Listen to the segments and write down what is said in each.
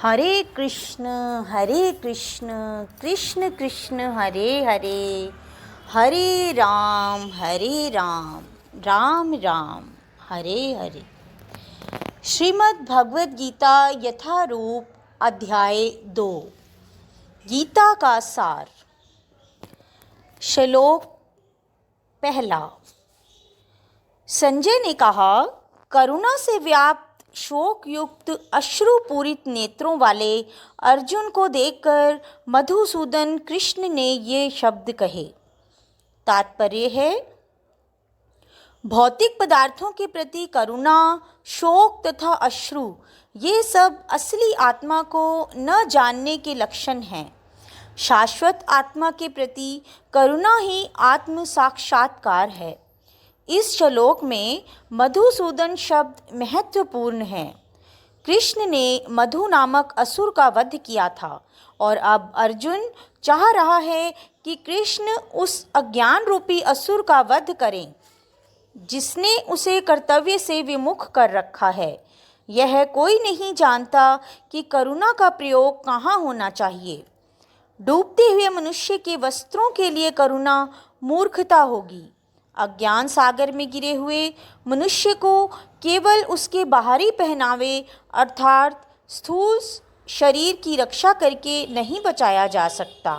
हरे कृष्ण कृष्ण कृष्ण हरे हरे, हरे राम राम राम हरे हरे। श्रीमद् भगवद गीता यथारूप अध्याय 2। गीता का सार। श्लोक पहला। संजय ने कहा, करुणा से व्याप्त शोक युक्त अश्रुपूरित नेत्रों वाले अर्जुन को देखकर मधुसूदन कृष्ण ने ये शब्द कहे। तात्पर्य है, भौतिक पदार्थों के प्रति करुणा, शोक तथा अश्रु ये सब असली आत्मा को न जानने के लक्षण हैं। शाश्वत आत्मा के प्रति करुणा ही आत्म साक्षात्कार है। इस श्लोक में मधुसूदन शब्द महत्वपूर्ण है। कृष्ण ने मधु नामक असुर का वध किया था और अब अर्जुन चाह रहा है कि कृष्ण उस अज्ञान रूपी असुर का वध करें जिसने उसे कर्तव्य से विमुख कर रखा है। यह कोई नहीं जानता कि करुणा का प्रयोग कहाँ होना चाहिए। डूबते हुए मनुष्य के वस्त्रों के लिए करुणा मूर्खता होगी। अज्ञान सागर में गिरे हुए मनुष्य को केवल उसके बाहरी पहनावे अर्थात स्थूल शरीर की रक्षा करके नहीं बचाया जा सकता।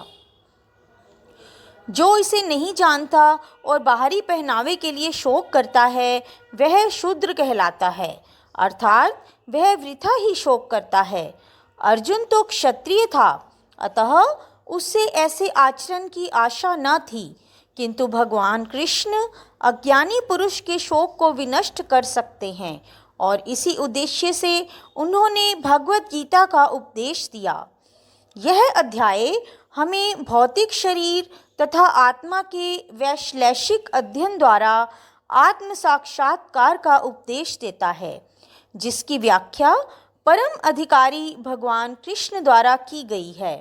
जो इसे नहीं जानता और बाहरी पहनावे के लिए शोक करता है वह शूद्र कहलाता है, अर्थात वह वृथा ही शोक करता है। अर्जुन तो क्षत्रिय था, अतः उससे ऐसे आचरण की आशा न थी, किंतु भगवान कृष्ण अज्ञानी पुरुष के शोक को विनष्ट कर सकते हैं और इसी उद्देश्य से उन्होंने भगवद गीता का उपदेश दिया। यह अध्याय हमें भौतिक शरीर तथा आत्मा के वैश्लेषिक अध्ययन द्वारा आत्म साक्षात्कार का उपदेश देता है, जिसकी व्याख्या परम अधिकारी भगवान कृष्ण द्वारा की गई है।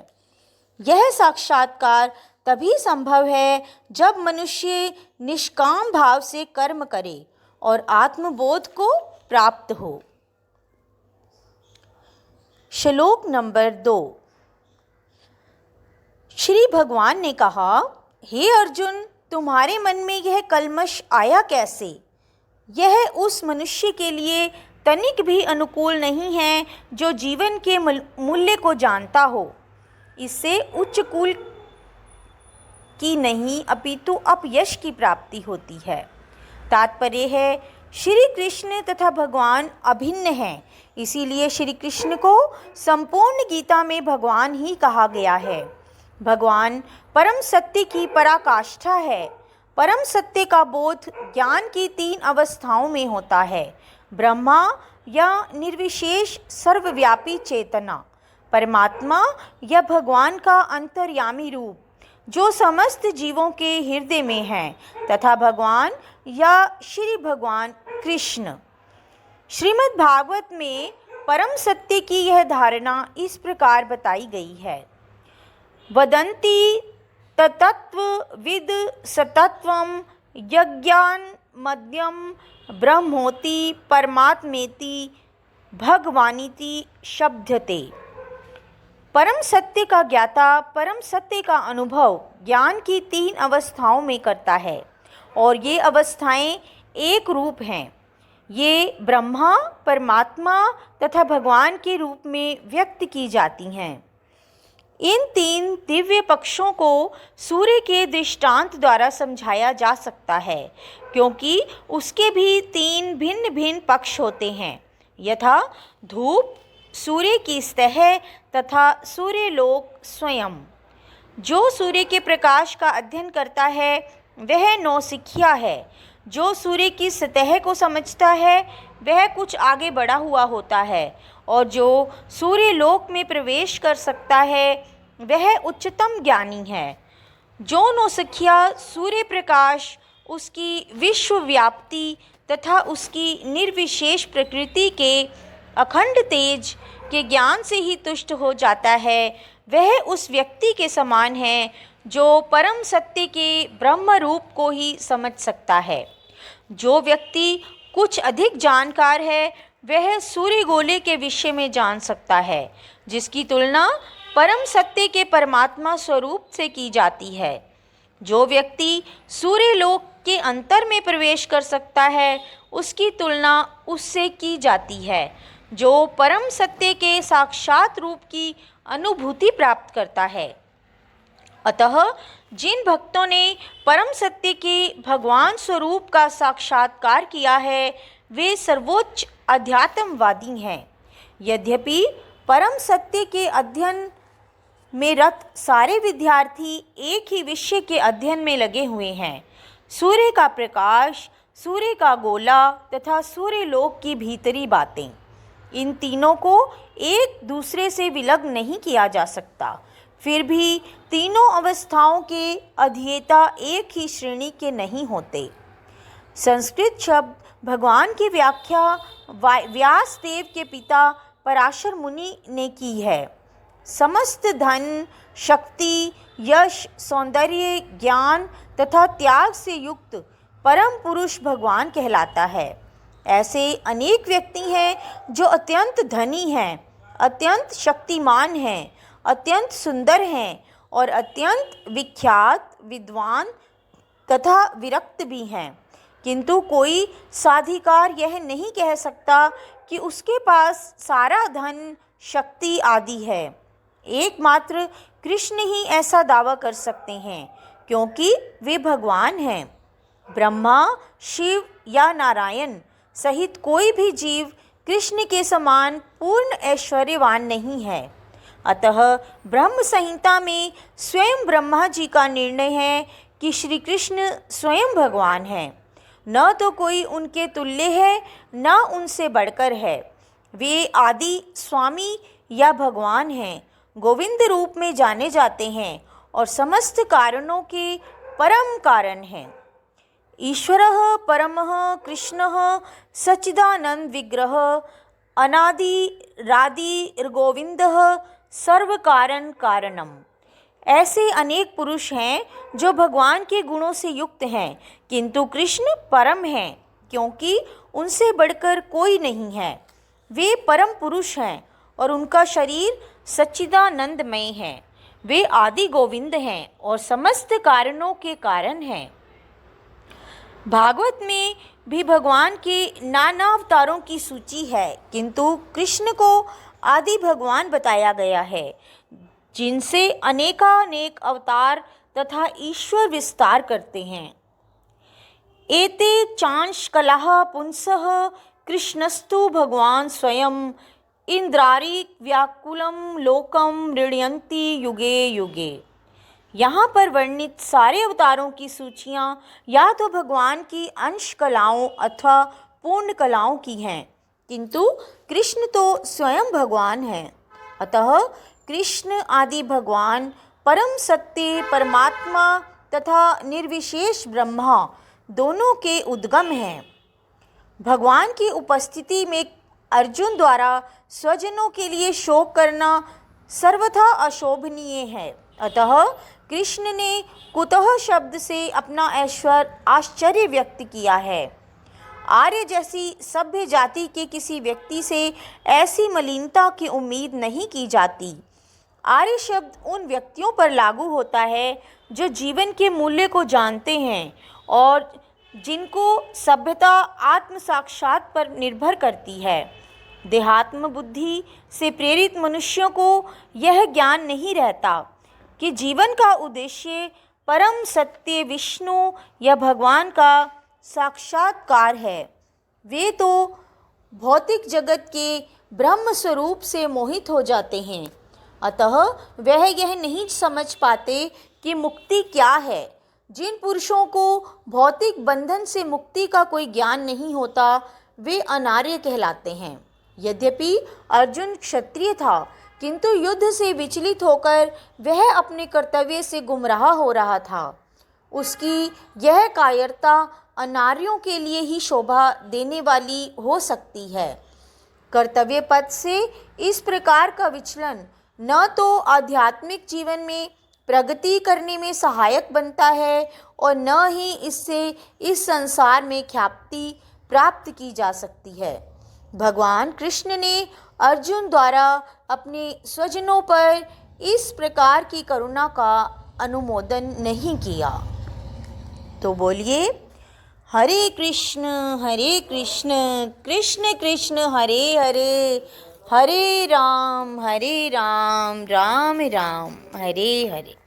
यह साक्षात्कार तभी संभव है जब मनुष्य निष्काम भाव से कर्म करे और आत्मबोध को प्राप्त हो। श्लोक नंबर 2। श्री भगवान ने कहा, हे अर्जुन, तुम्हारे मन में यह कल्मश आया कैसे? यह उस मनुष्य के लिए तनिक भी अनुकूल नहीं है जो जीवन के मूल्य को जानता हो। इससे उच्च कुल की नहीं अपितु अपयश की प्राप्ति होती है। तात्पर्य है, श्री कृष्ण तथा भगवान अभिन्न हैं, इसीलिए श्री कृष्ण को संपूर्ण गीता में भगवान ही कहा गया है। भगवान परम सत्य की पराकाष्ठा है। परम सत्य का बोध ज्ञान की 3 अवस्थाओं में होता है: ब्रह्मा या निर्विशेष सर्वव्यापी चेतना, परमात्मा या भगवान का अंतर्यामी रूप जो समस्त जीवों के हृदय में है, तथा भगवान या श्री भगवान कृष्ण। श्रीमद् भागवत में परम सत्य की यह धारणा इस प्रकार बताई गई है। वदन्ति तत्त्वविद सतत्वं यज्ञान मध्यम ब्रह्मोति परमात्मेति भगवानिति शब्दते। परम सत्य का ज्ञाता परम सत्य का अनुभव ज्ञान की 3 अवस्थाओं में करता है और ये अवस्थाएं एक रूप हैं। ये ब्रह्मा, परमात्मा तथा भगवान के रूप में व्यक्त की जाती हैं। इन 3 दिव्य पक्षों को सूर्य के दृष्टांत द्वारा समझाया जा सकता है, क्योंकि उसके भी 3 भिन्न भिन्न पक्ष होते हैं, यथा धूप, सूर्य की सतह तथा सूर्यलोक स्वयं। जो सूर्य के प्रकाश का अध्ययन करता है वह नौसिखिया है। जो सूर्य की सतह को समझता है वह कुछ आगे बढ़ा हुआ होता है और जो सूर्यलोक में प्रवेश कर सकता है वह उच्चतम ज्ञानी है। जो नौसिखिया सूर्य प्रकाश, उसकी विश्वव्याप्ति तथा उसकी निर्विशेष प्रकृति के अखंड तेज के ज्ञान से ही तुष्ट हो जाता है, वह उस व्यक्ति के समान है जो परम सत्य के ब्रह्म रूप को ही समझ सकता है। जो व्यक्ति कुछ अधिक जानकार है वह सूर्य गोले के विषय में जान सकता है, जिसकी तुलना परम सत्य के परमात्मा स्वरूप से की जाती है। जो व्यक्ति सूर्य लोक के अंतर में प्रवेश कर सकता है, उसकी तुलना उससे की जाती है जो परम सत्य के साक्षात रूप की अनुभूति प्राप्त करता है। अतः जिन भक्तों ने परम सत्य के भगवान स्वरूप का साक्षात्कार किया है, वे सर्वोच्च अध्यात्मवादी हैं। यद्यपि परम सत्य के अध्ययन में रत सारे विद्यार्थी एक ही विषय के अध्ययन में लगे हुए हैं। सूर्य का प्रकाश, सूर्य का गोला तथा सूर्य लोक की भीतरी बातें, इन तीनों को एक दूसरे से विलग नहीं किया जा सकता। फिर भी तीनों अवस्थाओं के अध्येता एक ही श्रेणी के नहीं होते। संस्कृत शब्द भगवान की व्याख्या व्यास देव के पिता पराशर मुनि ने की है। समस्त धन, शक्ति, यश, सौंदर्य, ज्ञान तथा त्याग से युक्त परम पुरुष भगवान कहलाता है। ऐसे अनेक व्यक्ति हैं जो अत्यंत धनी हैं, अत्यंत शक्तिमान हैं, अत्यंत सुंदर हैं और अत्यंत विख्यात, विद्वान तथा विरक्त भी हैं, किंतु कोई साधिकार यह नहीं कह सकता कि उसके पास सारा धन, शक्ति आदि है। एकमात्र कृष्ण ही ऐसा दावा कर सकते हैं, क्योंकि वे भगवान हैं। ब्रह्मा, शिव या नारायण सहित कोई भी जीव कृष्ण के समान पूर्ण ऐश्वर्यवान नहीं है। अतः ब्रह्म संहिता में स्वयं ब्रह्मा जी का निर्णय है कि श्री कृष्ण स्वयं भगवान हैं। न तो कोई उनके तुल्य है, न उनसे बढ़कर है। वे आदि स्वामी या भगवान हैं, गोविंद रूप में जाने जाते हैं और समस्त कारणों के परम कारण हैं। ईश्वरः परमः कृष्णः सच्चिदानंद विग्रह अनादिरादिर्गोविंदः सर्व कारण कारणम। ऐसे अनेक पुरुष हैं जो भगवान के गुणों से युक्त हैं, किंतु कृष्ण परम हैं, क्योंकि उनसे बढ़कर कोई नहीं है। वे परम पुरुष हैं और उनका शरीर सच्चिदानंदमय है। वे आदि गोविंद हैं और समस्त कारणों के कारण हैं। भागवत में भी भगवान के नाना अवतारों की सूची है, किंतु कृष्ण को आदि भगवान बताया गया है, जिनसे अनेकानेक अवतार तथा ईश्वर विस्तार करते हैं। एते चांश कलाः पुंसः कृष्णस्तु भगवान स्वयं इंद्रारी व्याकुलम लोकम मृण्यन्ति युगे युगे। यहाँ पर वर्णित सारे अवतारों की सूचियाँ या तो भगवान की अंश कलाओं अथवा पूर्ण कलाओं की हैं, किंतु कृष्ण तो स्वयं भगवान हैं। अतः कृष्ण आदि भगवान परम सत्य परमात्मा तथा निर्विशेष ब्रह्मा दोनों के उद्गम हैं। भगवान की उपस्थिति में अर्जुन द्वारा स्वजनों के लिए शोक करना सर्वथा अशोभनीय है। अतः कृष्ण ने कुतः शब्द से अपना आश्चर्य व्यक्त किया है। आर्य जैसी सभ्य जाति के किसी व्यक्ति से ऐसी मलिनता की उम्मीद नहीं की जाती। आर्य शब्द उन व्यक्तियों पर लागू होता है जो जीवन के मूल्य को जानते हैं और जिनको सभ्यता आत्म साक्षात पर निर्भर करती है। देहात्म बुद्धि से प्रेरित मनुष्यों को यह ज्ञान नहीं रहता कि जीवन का उद्देश्य परम सत्य विष्णु या भगवान का साक्षात्कार है। वे तो भौतिक जगत के ब्रह्म स्वरूप से मोहित हो जाते हैं। अतः वह यह नहीं समझ पाते कि मुक्ति क्या है। जिन पुरुषों को भौतिक बंधन से मुक्ति का कोई ज्ञान नहीं होता, वे अनार्य कहलाते हैं। यद्यपि अर्जुन क्षत्रिय था, किंतु युद्ध से विचलित होकर वह अपने कर्तव्य से गुमराह हो रहा था। उसकी यह कायरता अनार्यों के लिए ही शोभा देने वाली हो सकती है। कर्तव्य पथ से इस प्रकार का विचलन न तो आध्यात्मिक जीवन में प्रगति करने में सहायक बनता है और न ही इससे इस संसार में ख्याति प्राप्त की जा सकती है। भगवान कृष्ण ने अर्जुन द्वारा अपने स्वजनों पर इस प्रकार की करुणा का अनुमोदन नहीं किया। तो बोलिए, हरे कृष्ण कृष्ण कृष्ण हरे हरे, हरे राम राम राम हरे हरे।